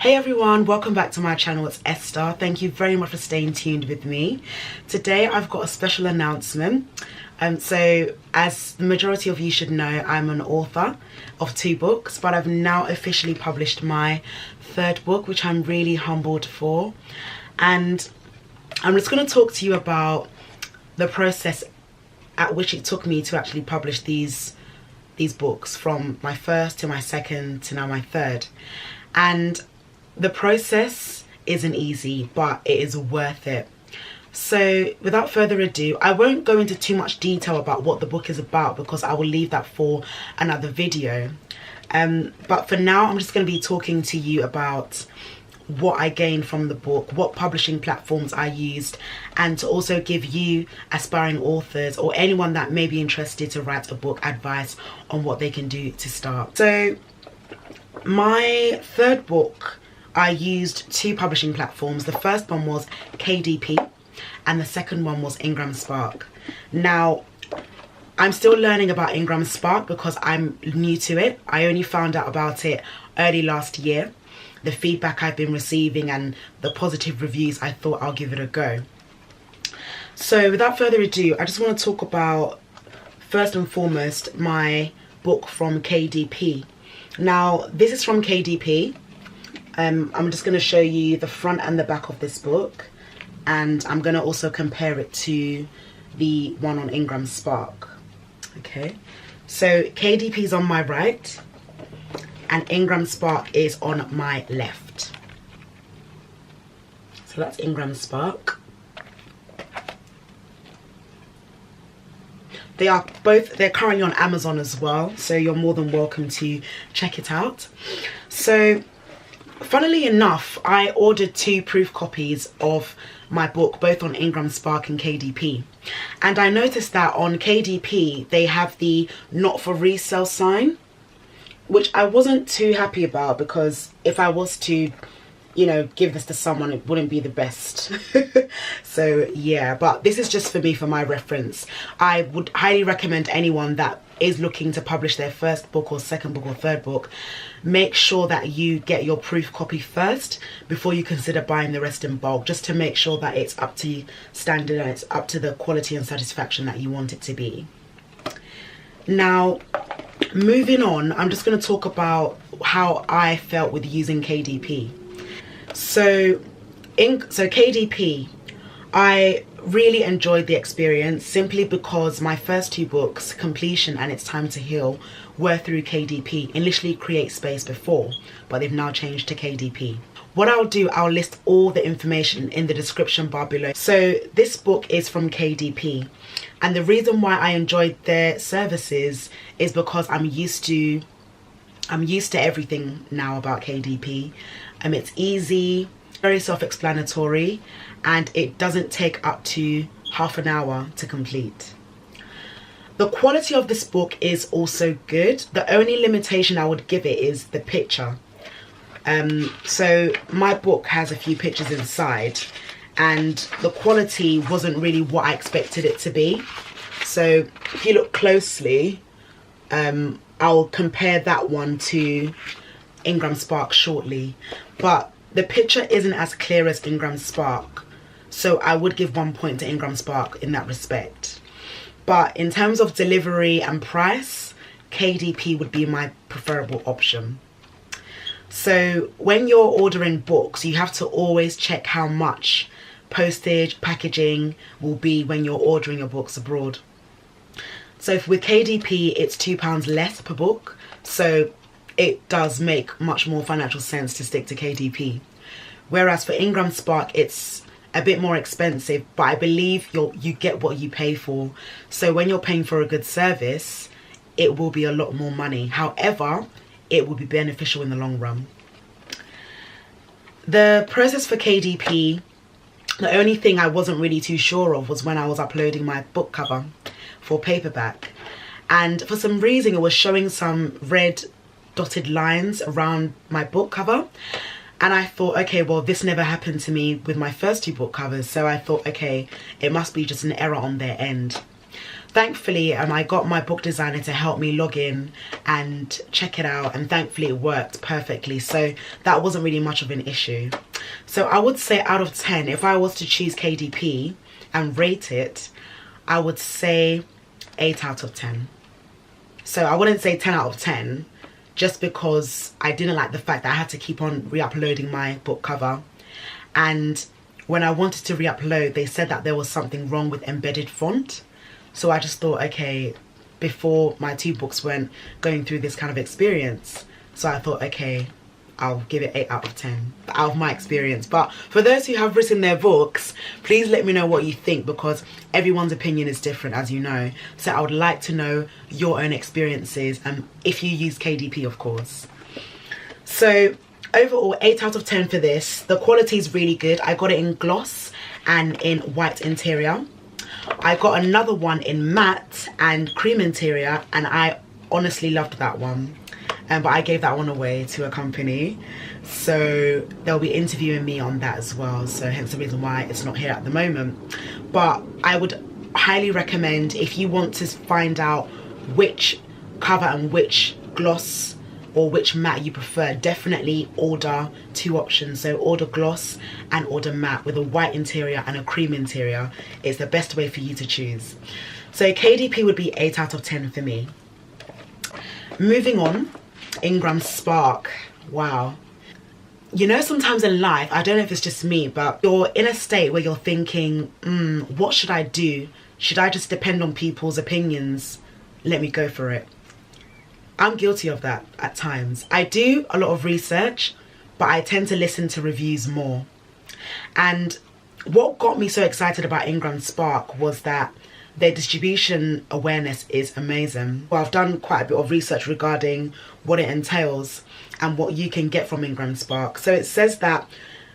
Hey everyone, welcome back to my channel. It's Esther. Thank you very much for staying tuned with me. Today I've got a special announcement. So as the majority of you should know, I'm an author of 2 books, but I've now officially published my 3rd book, which I'm really humbled for. And I'm just going to talk to you about the process at which it took me to actually publish these books, from my first to my second to now my 3rd. And the process isn't easy, but it is worth it. So without further ado, I won't go into too much detail about what the book is about because I will leave that for another video. But for now, I'm just going to be talking to you about what I gained from the book, what publishing platforms I used, and to also give you aspiring authors or anyone that may be interested to write a book advice on what they can do to start. So my 3rd book, I used 2 publishing platforms. The first one was Kdp and the second one was Ingram Spark. Now, I'm still learning about Ingram Spark because I'm new to it. I only found out about it early last year. The feedback I've been receiving and the positive reviews, I thought I'll give it a go. So without further ado, I just want to talk about, first and foremost, my book from Kdp. Now, this is from Kdp. I'm just going to show you the front and the back of this book, and I'm going to also compare it to the one on Ingram Spark. Okay, so Kdp is on my right and Ingram Spark is on my left. So that's Ingram Spark. They're currently on Amazon as well, so you're more than welcome to check it out. So funnily enough, I ordered 2 proof copies of my book, both on Ingram Spark and Kdp. And I noticed that on Kdp, they have the not for resale sign, which I wasn't too happy about because if I was to, you know, give this to someone, it wouldn't be the best. So yeah, but this is just for me, for my reference. I would highly recommend anyone that is looking to publish their 1st book or 2nd book or 3rd book, make sure that you get your proof copy first before you consider buying the rest in bulk, just to make sure that it's up to standard and it's up to the quality and satisfaction that you want it to be. Now, moving on, I'm just going to talk about how I felt with using Kdp. So Kdp, I really enjoyed the experience simply because my first 2 books, Completion and It's Time to Heal, were through Kdp. Initially Create Space before, but they've now changed to Kdp. What I'll do, I'll list all the information in the description bar below. So this book is from Kdp, and the reason why I enjoyed their services is because I'm used to everything now about Kdp. It's easy, very self-explanatory, and it doesn't take up to half an hour to complete. The quality of this book is also good. The only limitation I would give it is the picture. So my book has a few pictures inside and the quality wasn't really what I expected it to be. So if you look closely, I'll compare that one to Ingram Spark shortly, but the picture isn't as clear as Ingram Spark, so I would give 1 point to Ingram Spark in that respect. But in terms of delivery and price, Kdp would be my preferable option. So when you're ordering books, you have to always check how much postage, packaging will be when you're ordering your books abroad. So with Kdp, it's £2 less per book, so it does make much more financial sense to stick to Kdp. Whereas for Ingram Spark, it's a bit more expensive, but I believe you get what you pay for. So when you're paying for a good service, it will be a lot more money. However, it will be beneficial in the long run. The process for Kdp, the only thing I wasn't really too sure of was when I was uploading my book cover for paperback. And for some reason, it was showing some red dotted lines around my book cover. And I thought, okay, well, this never happened to me with my first 2 book covers. So I thought, okay, it must be just an error on their end. Thankfully, I got my book designer to help me log in and check it out, and thankfully it worked perfectly, so that wasn't really much of an issue. So I would say out of 10, if I was to choose KDP and rate it, I would say 8 out of 10. So I wouldn't say 10 out of 10, just because I didn't like the fact that I had to keep on re-uploading my book cover. And when I wanted to re-upload, they said that there was something wrong with embedded font. So I just thought, okay, before my 2 books went going through this kind of experience, so I thought, okay, I'll give it 8 out of 10 out of my experience. But for those who have written their books, please let me know what you think, because everyone's opinion is different, as you know. So I would like to know your own experiences, and if you use KDP, of course. So overall, 8 out of 10 for this. The quality is really good. I got it in gloss and in white interior. I got another one in matte and cream interior, and I honestly loved that one. But I gave that one away to a company, so they'll be interviewing me on that as well, so hence the reason why it's not here at the moment. But I would highly recommend, if you want to find out which cover and which gloss or which matte you prefer, definitely order 2 options. So order gloss and order matte with a white interior and a cream interior. It's the best way for you to choose. So KDP would be 8 out of 10 for me. Moving on, Ingram Spark. Wow. You know, sometimes in life, I don't know if it's just me, but you're in a state where you're thinking, what should I do? Should I just depend on people's opinions? Let me go for it. I'm guilty of that at times. I do a lot of research, but I tend to listen to reviews more. And what got me so excited about Ingram Spark was that their distribution awareness is amazing. Well, I've done quite a bit of research regarding what it entails and what you can get from Ingram Spark. So it says that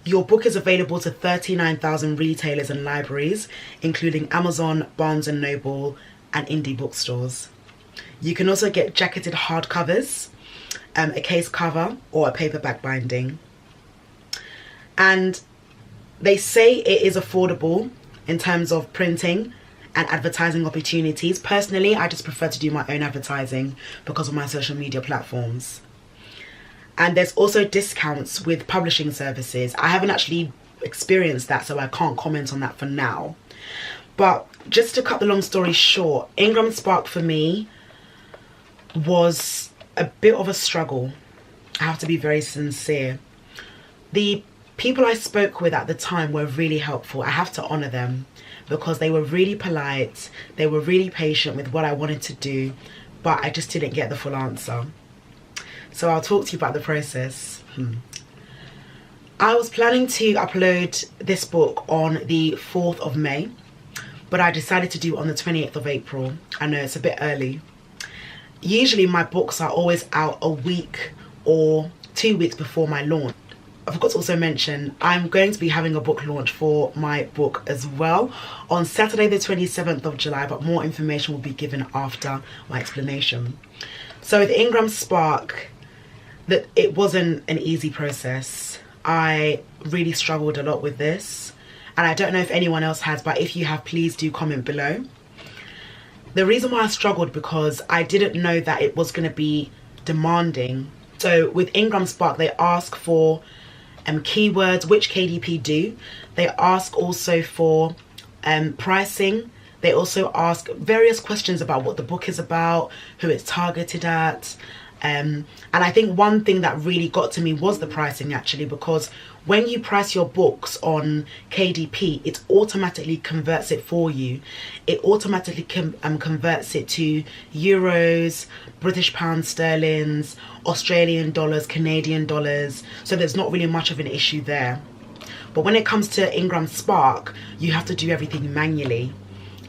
your book is available to 39,000 retailers and libraries, including Amazon, Barnes & Noble, and indie bookstores. You can also get jacketed hardcovers, a case cover, or a paperback binding. And they say it is affordable in terms of printing and advertising opportunities. Personally, I just prefer to do my own advertising because of my social media platforms. And there's also discounts with publishing services. I haven't actually experienced that, so I can't comment on that for now. But just to cut the long story short, Ingram Spark for me was a bit of a struggle. I have to be very sincere. The people I spoke with at the time were really helpful. I have to honour them because they were really polite. They were really patient with what I wanted to do, but I just didn't get the full answer. So I'll talk to you about the process. I was planning to upload this book on the 4th of May, but I decided to do it on the 28th of April. I know it's a bit early. Usually my books are always out a week or 2 weeks before my launch. I forgot to also mention, I'm going to be having a book launch for my book as well on Saturday the 27th of July, but more information will be given after my explanation. So with Ingram Spark, that it wasn't an easy process. I really struggled a lot with this, and I don't know if anyone else has, but if you have, please do comment below. The reason why I struggled because I didn't know that it was going to be demanding. So with Ingram Spark, they ask for keywords, which KDP do. They ask also for pricing. They also ask various questions about what the book is about, who it's targeted at. And I think one thing that really got to me was the pricing, actually, because when you price your books on KDP, it automatically converts it for you. It automatically converts it to euros, British pounds, sterlings, Australian dollars, Canadian dollars. So there's not really much of an issue there. But when it comes to Ingram Spark, you have to do everything manually.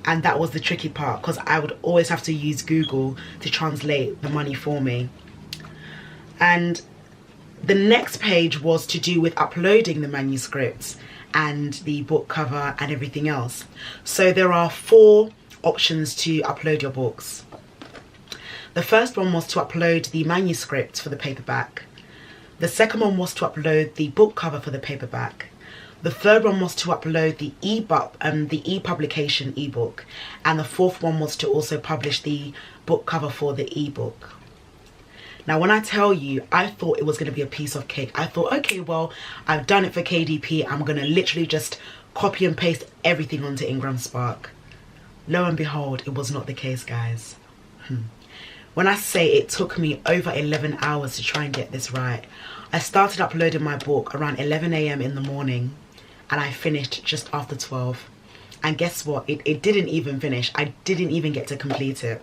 And that was the tricky part, because I would always have to use Google to translate the money for me. And the next page was to do with uploading the manuscripts and the book cover and everything else. So there are 4 options to upload your books. The first one was to upload the manuscript for the paperback. The second one was to upload the book cover for the paperback. The third one was to upload the ebook, the e-publication ebook, and the fourth one was to also publish the book cover for the ebook. Now, when I tell you, I thought it was going to be a piece of cake. I thought, okay, well, I've done it for KDP. I'm going to literally just copy and paste everything onto Ingram Spark. Lo and behold, it was not the case, guys. When I say it took me over 11 hours to try and get this right, I started uploading my book around 11 AM in the morning, and I finished just after 12. And guess what? It didn't even finish. I didn't even get to complete it.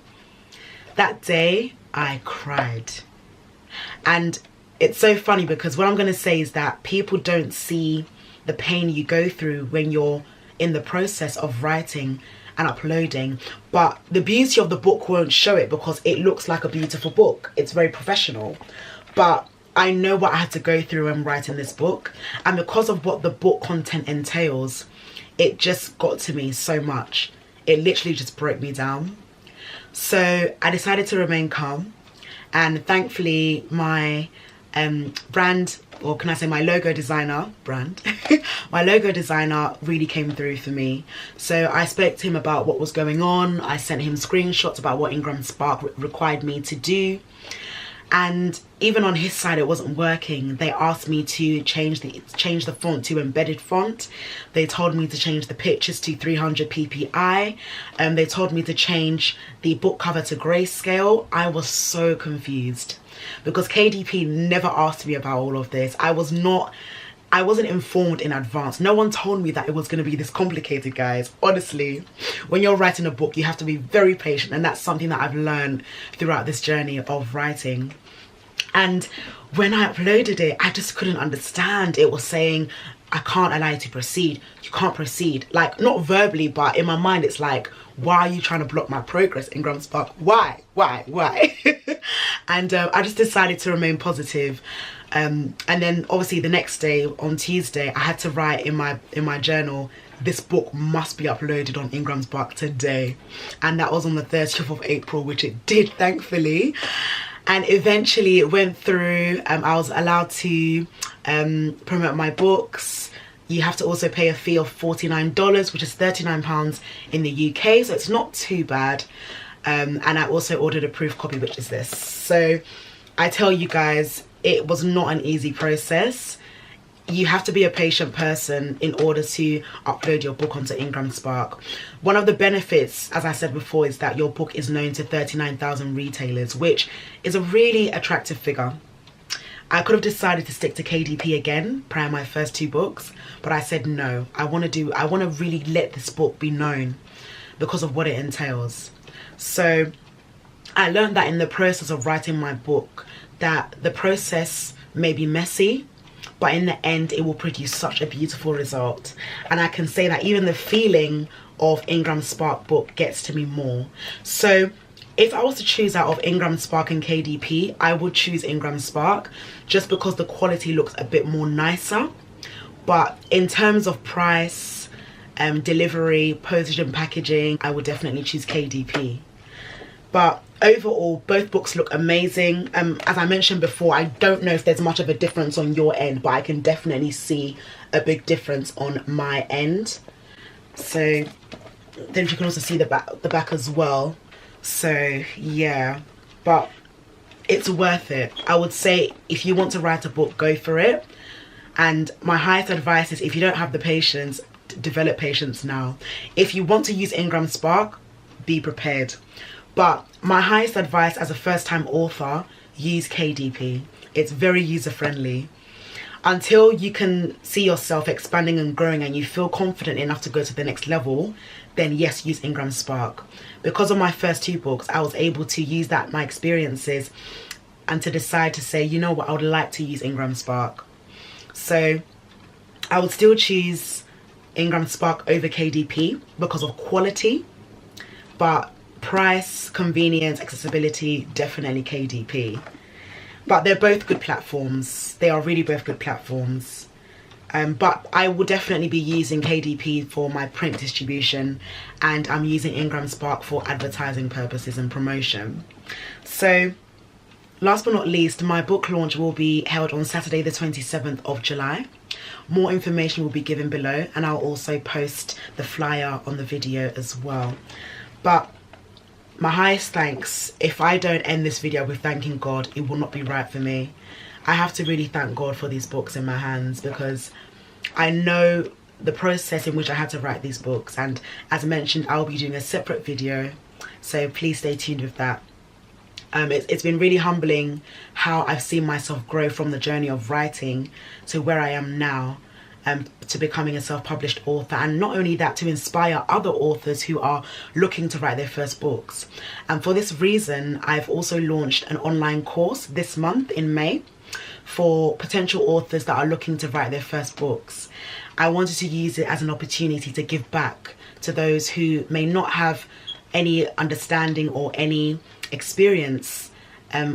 That day, I cried. And it's so funny because what I'm going to say is that people don't see the pain you go through when you're in the process of writing and uploading, but the beauty of the book won't show it because it looks like a beautiful book. It's very professional, but I know what I had to go through when writing this book, and because of what the book content entails, it just got to me so much. It literally just broke me down. So I decided to remain calm, and thankfully my brand, or can I say my logo designer, my logo designer really came through for me. So I spoke to him about what was going on. I sent him screenshots about what Ingram Spark required me to do. And even on his side, it wasn't working. They asked me to change the font to embedded font. They told me to change the pictures to 300 ppi. They told me to change the book cover to grayscale. I was so confused because KDP never asked me about all of this. I wasn't informed in advance. No one told me that it was going to be this complicated, guys. Honestly, when you're writing a book, you have to be very patient, and that's something that I've learned throughout this journey of writing. And when I uploaded it, I just couldn't understand. It was saying, I can't allow you to proceed. You can't proceed. Like, not verbally, but in my mind, it's like, why are you trying to block my progress, Ingram Spark? Why? And I just decided to remain positive. And then obviously the next day, on Tuesday, I had to write in my journal, this book must be uploaded on Ingram Spark today. And that was on the 30th of April, which it did, thankfully. And eventually it went through. I was allowed to promote my books. You have to also pay a fee of $49, which is £39 in the UK, so it's not too bad. And I also ordered a proof copy, which is this. So I tell you guys, it was not an easy process. You have to be a patient person in order to upload your book onto Ingram Spark. One of the benefits, as I said before, is that your book is known to 39,000 retailers, which is a really attractive figure. I could have decided to stick to KDP again prior to my first two books, but I said no. I want to really let this book be known because of what it entails. So I learned that in the process of writing my book, that the process may be messy, but in the end it will produce such a beautiful result. And I can say that even the feeling of Ingram Spark book gets to me more. So if I was to choose out of Ingram Spark and KDP, I would choose Ingram Spark just because the quality looks a bit more nicer. But in terms of price, delivery, postage and packaging, I would definitely choose KDP. But overall, both books look amazing. As I mentioned before, I don't know if there's much of a difference on your end, but I can definitely see a big difference on my end. So then you can also see the back as well. So yeah, but it's worth it. I would say if you want to write a book, go for it. And my highest advice is, if you don't have the patience, develop patience now. If you want to use Ingram Spark, be prepared. But my highest advice as a first-time author, use KDP. It's very user-friendly. Until you can see yourself expanding and growing and you feel confident enough to go to the next level, then yes, use Ingram Spark. Because of my first two books, I was able to use my experiences and to decide to say, you know what, I would like to use Ingram Spark. So I would still choose Ingram Spark over KDP because of quality, but price, convenience, accessibility, definitely KDP. But they're both good platforms. They are really both good platforms. But I will definitely be using KDP for my print distribution, and I'm using Ingram Spark for advertising purposes and promotion. So last but not least, my book launch will be held on Saturday the 27th of July. More information will be given below, and I'll also post the flyer on the video as well. But my highest thanks, if I don't end this video with thanking God, it will not be right for me. I have to really thank God for these books in my hands, because I know the process in which I had to write these books, and as mentioned, I'll be doing a separate video, so please stay tuned with that. It's been really humbling how I've seen myself grow from the journey of writing to where I am now, to becoming a self-published author, and not only that, to inspire other authors who are looking to write their first books. And for this reason, I've also launched an online course this month in May for potential authors that are looking to write their first books. I wanted to use it as an opportunity to give back to those who may not have any understanding or any experience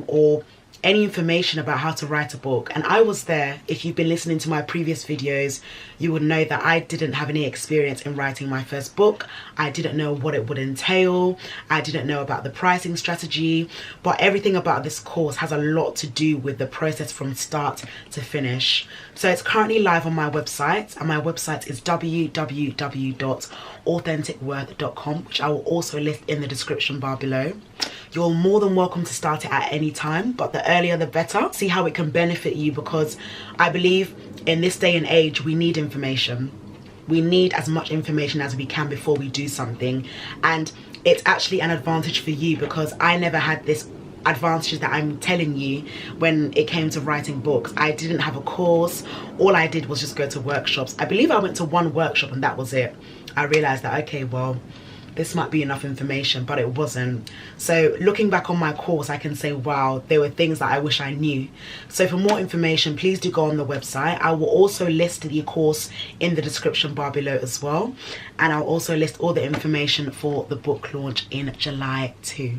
or any information about how to write a book. And I was there. If you've been listening to my previous videos, you would know that I didn't have any experience in writing my first book. I didn't know what it would entail. I didn't know about the pricing strategy, but everything about this course has a lot to do with the process from start to finish. So it's currently live on my website, and my website is www.authenticworth.com, which I will also list in the description bar below. You're more than welcome to start it at any time, but the earlier the better. See how it can benefit you, because I believe in this day and age we need information. We need as much information as we can before we do something, and it's actually an advantage for you, because I never had this advantages that I'm telling you when it came to writing books. I didn't have a course. All I did was just go to workshops. I believe I went to one workshop and that was it. I realized that, okay, well, this might be enough information, but it wasn't. So looking back on my course, I can say, wow, there were things that I wish I knew. So for more information, please do go on the website. I will also list the course in the description bar below as well. And I'll also list all the information for the book launch in July too.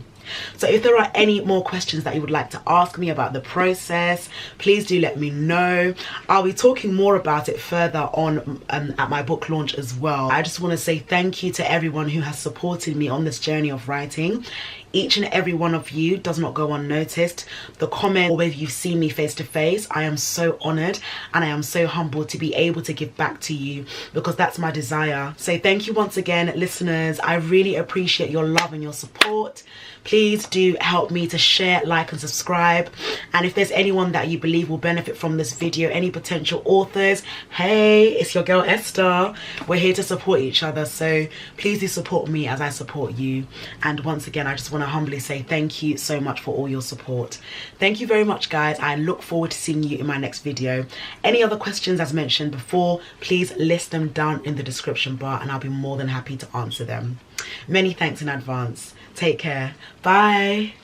So if there are any more questions that you would like to ask me about the process, please do let me know. I'll be talking more about it further on at my book launch as well. I just want to say thank you to everyone who has supported me on this journey of writing. Each and every one of you does not go unnoticed. The comment, or whether you've seen me face to face, I am so honored and I am so humbled to be able to give back to you, because that's my desire. So thank you once again, listeners. I really appreciate your love and your support. Please do help me to share, like and subscribe. And if there's anyone that you believe will benefit from this video, any potential authors, hey, it's your girl Esther. We're here to support each other, so please do support me as I support you. And once again, I just want to humbly say thank you so much for all your support. Thank you very much, guys. I look forward to seeing you in my next video. Any other questions, as mentioned before, please list them down in the description bar and I'll be more than happy to answer them. Many thanks in advance. Take care. Bye.